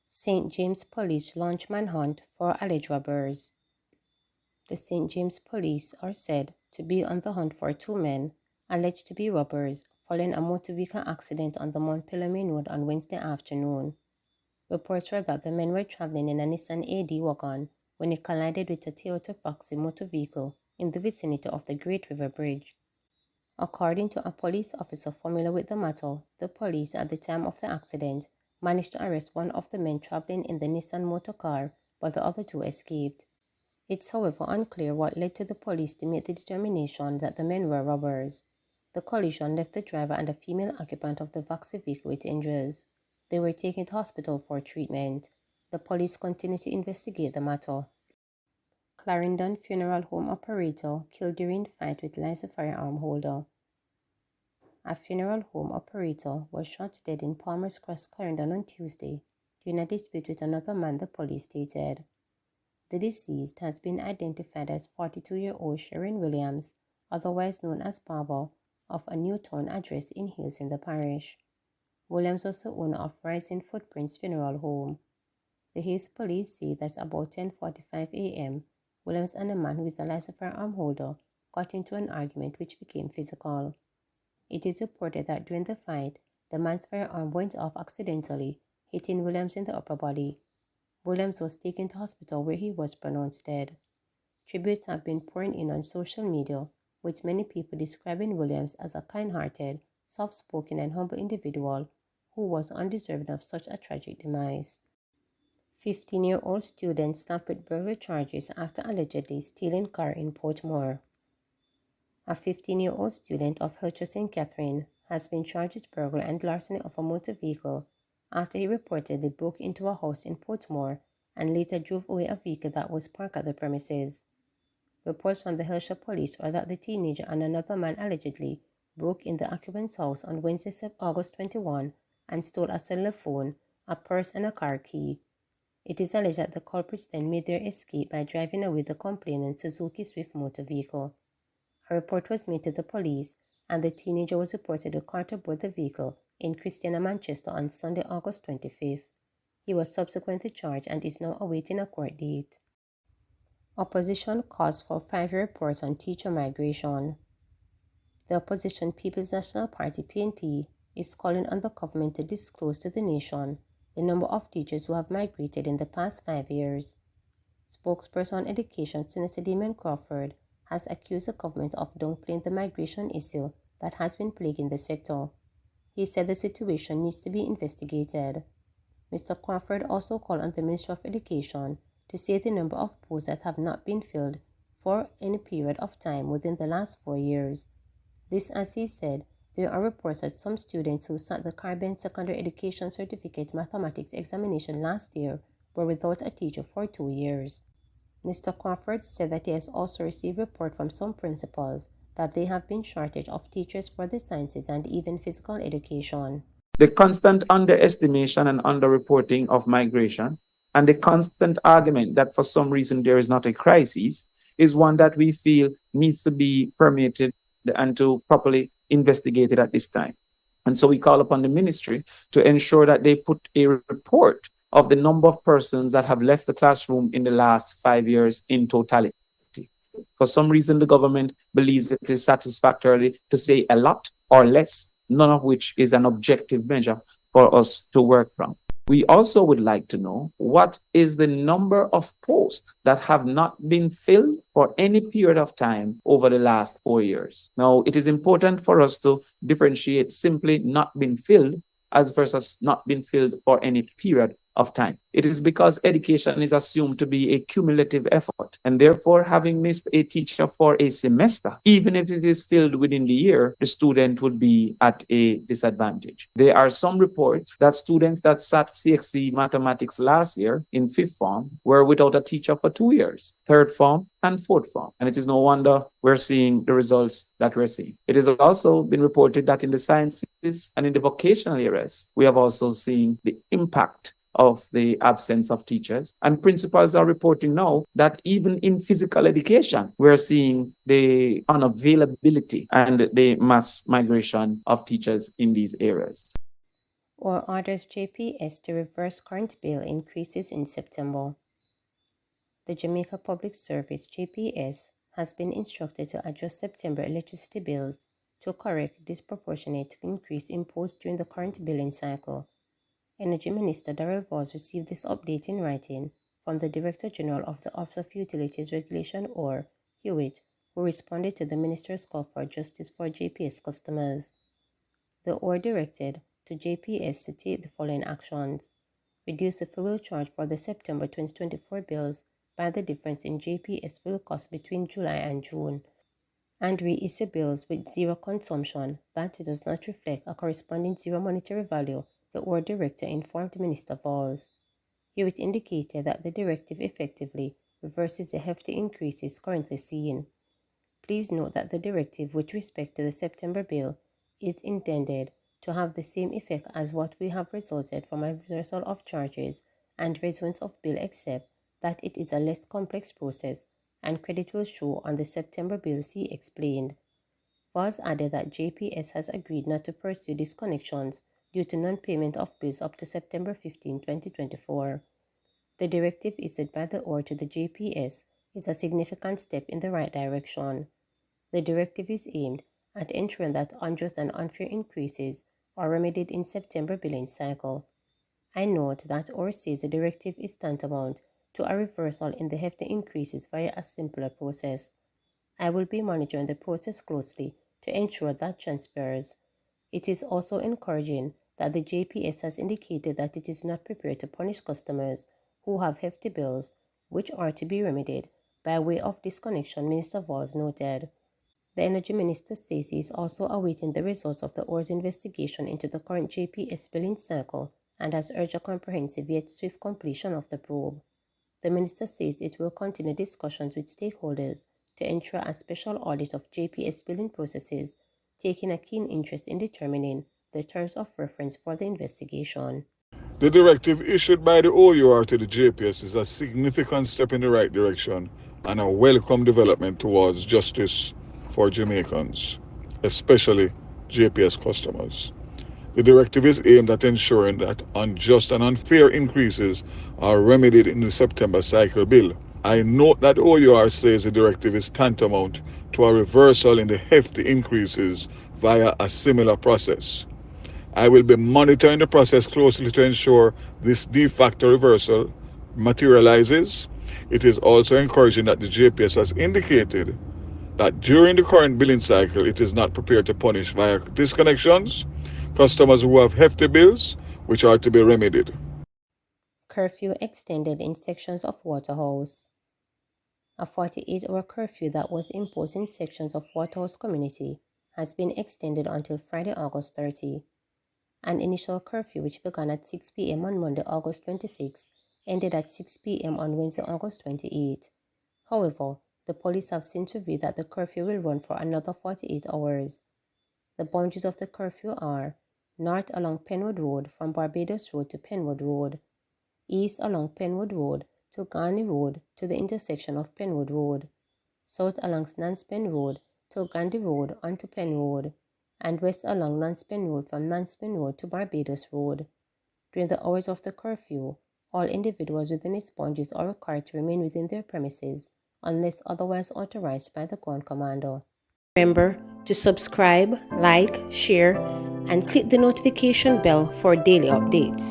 St. James Police launch manhunt for alleged robbers. The St. James Police are said to be on the hunt for two men alleged to be robbers following a motor vehicle accident on the Mount Pillarmain Road on Wednesday afternoon. Reports were that the men were traveling in a Nissan AD wagon when it collided with a Toyota Proxy motor vehicle in the vicinity of the Great River Bridge. According to a police officer familiar with the matter, the police at the time of the accident managed to arrest one of the men traveling in the Nissan motor car, but the other two escaped. It's however unclear what led to the police to make the determination that the men were robbers. The collision left the driver and a female occupant of the Voxy vehicle with injuries. They were taken to hospital for treatment. The police continue to investigate the matter. Clarendon funeral home operator killed during fight with licensed firearm holder. A funeral home operator was shot dead in Palmer's Cross, Clarendon on Tuesday during a dispute with another man, the police stated. The deceased has been identified as 42-year-old Sharon Williams, otherwise known as Barbara, of a Newtown address in Hills in the parish. Williams was the owner of Rising Footprints Funeral Home. The Hills police say that about 10:45 a.m., Williams and a man who is a licensed firearm holder got into an argument which became physical. It is reported that during the fight, the man's firearm went off accidentally, hitting Williams in the upper body. Williams was taken to hospital where he was pronounced dead. Tributes have been pouring in on social media, with many people describing Williams as a kind-hearted, soft-spoken and humble individual who was undeserving of such a tragic demise. 15-year-old student snapped with burglary charges after allegedly stealing car in Portmore. A 15-year-old student of Hilcher St. Catherine has been charged with burglary and larceny of a motor vehicle after he reportedly broke into a house in Portmore and later drove away a vehicle that was parked at the premises. Reports from the Hilcher police are that the teenager and another man allegedly broke in the occupant's house on Wednesday, August 21 and stole a cellular phone, a purse and a car key. It is alleged that the culprits then made their escape by driving away the complainant's Suzuki Swift motor vehicle. A report was made to the police, and the teenager was reportedly caught aboard the vehicle in Christiana, Manchester on Sunday, August 25th. He was subsequently charged and is now awaiting a court date. Opposition calls for 5-year report on teacher migration. The opposition People's National Party (PNP) is calling on the government to disclose to the nation the number of teachers who have migrated in the past 5 years. Spokesperson on Education Senator Damien Crawford has accused the government of downplaying the migration issue that has been plaguing the sector. He said the situation needs to be investigated. Mr. Crawford also called on the Ministry of Education to say the number of posts that have not been filled for any period of time within the last 4 years. This, as he said, there are reports that some students who sat the Caribbean Secondary Education Certificate Mathematics examination last year were without a teacher for 2 years. Mr. Crawford said that he has also received report from some principals that they have been shortage of teachers for the sciences and even physical education. The constant underestimation and underreporting of migration and the constant argument that for some reason there is not a crisis is one that we feel needs to be permeated and to properly investigated at this time. And so we call upon the ministry to ensure that they put a report of the number of persons that have left the classroom in the last 5 years in totality. For some reason, the government believes it is satisfactory to say a lot or less, none of which is an objective measure for us to work from. We also would like to know what is the number of posts that have not been filled for any period of time over the last 4 years. Now, it is important for us to differentiate simply not been filled as versus not been filled for any period of time. It is because education is assumed to be a cumulative effort, and therefore having missed a teacher for a semester, even if it is filled within the year, the student would be at a disadvantage. There are some reports that students that sat CXC mathematics last year in 5th form were without a teacher for 2 years, 3rd form and 4th form. And it is no wonder we're seeing the results that we're seeing. It has also been reported that in the sciences and in the vocational areas, we have also seen the impact of the absence of teachers. And principals are reporting now that even in physical education, we're seeing the unavailability and the mass migration of teachers in these areas. Or orders JPS to reverse current bill increases in September. The Jamaica Public Service JPS has been instructed to adjust September electricity bills to correct disproportionate increase imposed during the current billing cycle. Energy Minister Darrell Voss received this update in writing from the Director General of the Office of Utilities Regulation, or Hewitt, who responded to the Minister's call for justice for JPS customers. The OR directed to JPS to take the following actions: reduce the fuel charge for the September 2024 bills by the difference in JPS fuel costs between July and June, and reissue bills with zero consumption that does not reflect a corresponding zero monetary value, the OR director informed Minister Valls. Hewitt indicated that the directive effectively reverses the hefty increases currently seen. Please note that the directive with respect to the September bill is intended to have the same effect as what we have resulted from a reversal of charges and resumption of bill, except that it is a less complex process and credit will show on the September bill, see explained. Voss added that JPS has agreed not to pursue disconnections due to non-payment of bills up to September 15, 2024. The directive issued by the OR to the JPS is a significant step in the right direction. The directive is aimed at ensuring that unjust and unfair increases are remedied in September billing cycle. I note that OR says the directive is tantamount to a reversal in the hefty increases via a simpler process. I will be monitoring the process closely to ensure that transpires. It is also encouraging that the JPS has indicated that it is not prepared to punish customers who have hefty bills, which are to be remedied by way of disconnection, Minister Valls noted. The Energy Minister says he is also awaiting the results of the OR's investigation into the current JPS billing cycle and has urged a comprehensive yet swift completion of the probe. The Minister says it will continue discussions with stakeholders to ensure a special audit of JPS billing processes, taking a keen interest in determining the terms of reference for the investigation. The directive issued by the OUR to the JPS is a significant step in the right direction and a welcome development towards justice for Jamaicans, especially JPS customers. The directive is aimed at ensuring that unjust and unfair increases are remedied in the September cycle bill. I note that OUR says the directive is tantamount to a reversal in the hefty increases via a similar process. I will be monitoring the process closely to ensure this de facto reversal materializes. It is also encouraging that the JPS has indicated that during the current billing cycle, it is not prepared to punish via disconnections customers who have hefty bills, which are to be remedied. Curfew extended in sections of Waterhouse. A 48-hour curfew that was imposed in sections of Waterhouse community has been extended until Friday, August 30. An initial curfew, which began at 6 p.m. on Monday, August 26, ended at 6 p.m. on Wednesday, August 28. However, the police have since revealed that the curfew will run for another 48 hours. The boundaries of the curfew are north along Penwood Road from Barbados Road to Penwood Road, east along Penwood Road to Garney Road to the intersection of Penwood Road, south along Nanspen Road to Gandhi Road onto Penn Road, and west along Nanspen Road from Nanspen Road to Barbados Road. During the hours of the curfew, all individuals within its boundaries are required to remain within their premises unless otherwise authorized by the Ground Commander. Remember to subscribe, like, share, and click the notification bell for daily updates.